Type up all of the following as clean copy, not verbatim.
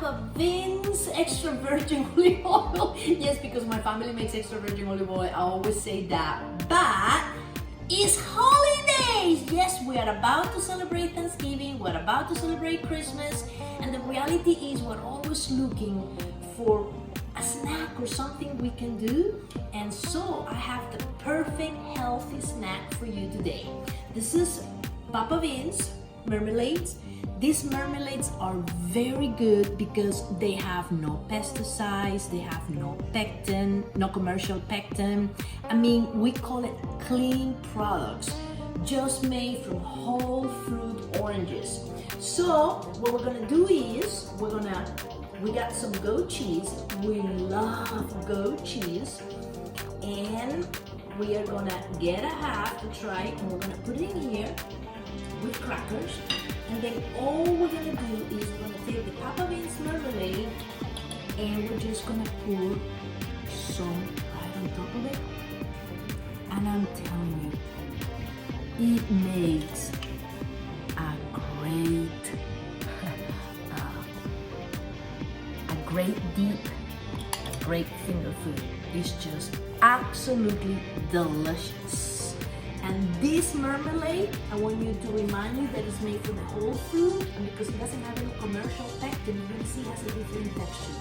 PapaVince extra virgin olive oil. Yes, because my family makes extra virgin olive oil. I always say that. But it's holidays. Yes, we are about to celebrate Thanksgiving. We're about to celebrate Christmas. And the reality is we're always looking for a snack or something we can do. And so I have the perfect healthy snack for you today. This is PapaVince marmalades. These marmalades are very good because they have no pesticides, they have no pectin, no commercial pectin. I mean, we call it clean products, just made from whole fruit oranges. So what we're gonna do is, we got some goat cheese. We love goat cheese. And we are gonna get a half to try, and we're gonna put it in here with crackers. And then all we're gonna do is we're gonna take the PapaVince marmalade and we're just gonna pour some right on top of it. And I'm telling you, it makes a great dip, a great finger food. It's just absolutely delicious. And this marmalade, I want you to remind you that it's made from the whole fruit, and because it doesn't have any commercial pectin, you can see it has a different texture.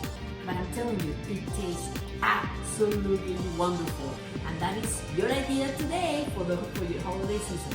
But I'm telling you, it tastes absolutely wonderful. And that is your idea today for your holiday season.